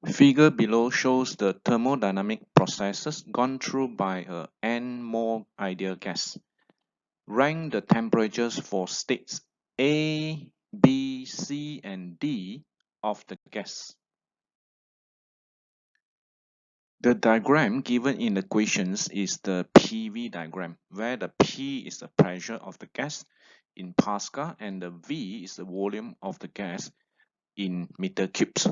Figure below shows the thermodynamic processes gone through by a n mole ideal gas. Rank the temperatures for states A, B, C, and D of the gas. The diagram given in the questions is the PV diagram, where the P is the pressure of the gas in Pascal and the V is the volume of the gas in meter cubes.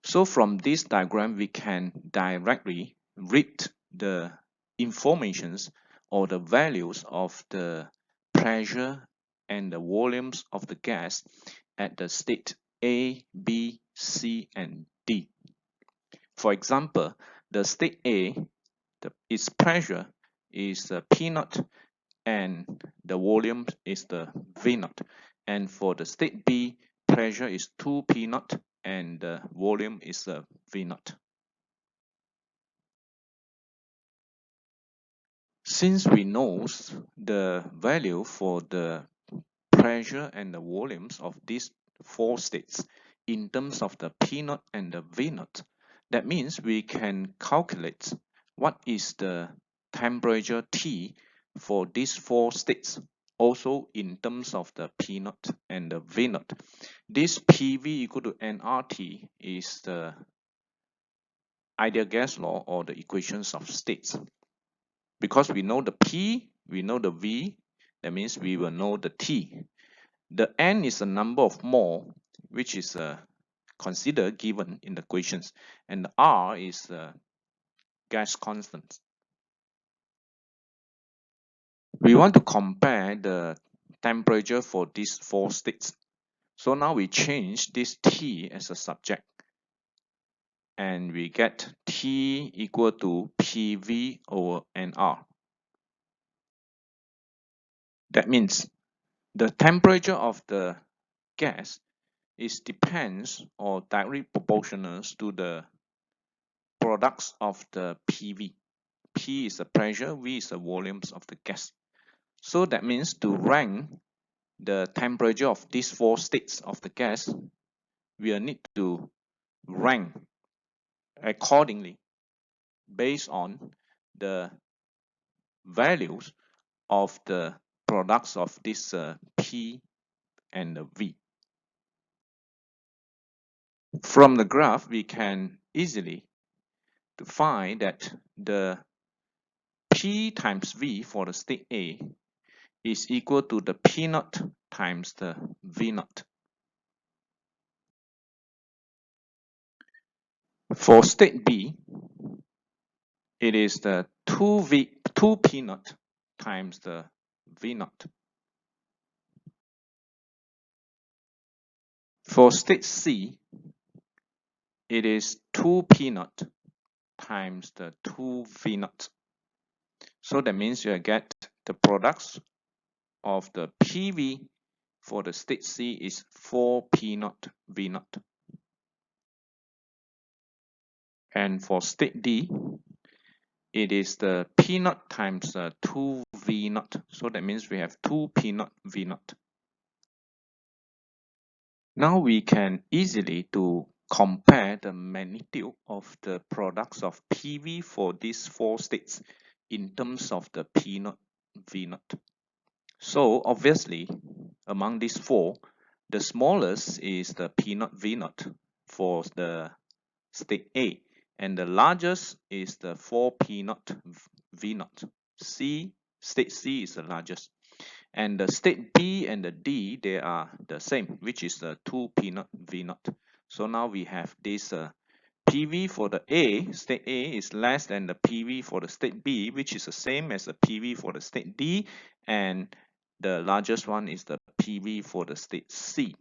So from this diagram, we can directly read the informations or the values of the pressure and the volumes of the gas at the state A, B, C, and D. For example, the state A, its pressure is P naught and the volume is the V naught. And for the state B, pressure is 2P naught and the volume is V naught. Since we know the value for the pressure and the volumes of these four states in terms of the P naught and the V naught, that means we can calculate what is the temperature T for these four states also in terms of the P naught and the V naught. This PV equal to nRT is the ideal gas law or the equations of states. Because we know the P, we know the V, that means we will know the T. The N is the number of mole, which is considered given in the questions, and the R is the gas constant. We want to compare the temperature for these four states. So now we change this T as a subject, and we get T equal to PV over NR. That means the temperature of the gas is depends or directly proportional to the products of the PV. P is the pressure, V is the volumes of the gas. So that means to rank the temperature of these four states of the gas, we will need to rank accordingly based on the values of the products of this P and the V. From the graph, we can easily find that the P times V for the state A is equal to the P naught times the V naught. For state B, it is the 2P naught times the V naught. For state C, it is 2P naught times the 2V naught. So that means you get the products of the PV for the state C is 4P naught V naught. And for state D, it is the P naught times 2V naught. So that means we have 2P naught V naught. Now we can easily to compare the magnitude of the products of PV for these four states in terms of the P naught V naught. So obviously, among these four, the smallest is the P naught V naught for the state A, and the largest is the 4P naught V naught. State C is the largest. And the state B and the D, they are the same, which is the 2P naught V naught. So now we have this PV for the A, state A is less than the PV for the state B, which is the same as the PV for the state D, and the largest one is the PV for the state C.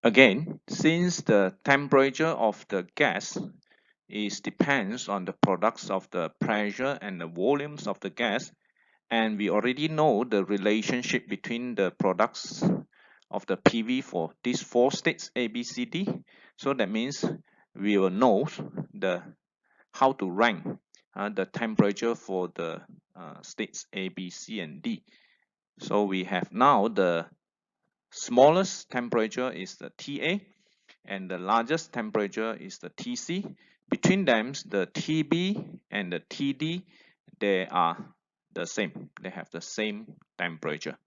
Again, since the temperature of the gas depends on the products of the pressure and the volumes of the gas, and we already know the relationship between the products of the PV for these four states A, B, C, D. So that means we will know how to rank the temperature for the states A, B, C, and D. So we have now the smallest temperature is the TA, and the largest temperature is the Tc. Between them, the Tb and the Td, they are the same. They have the same temperature.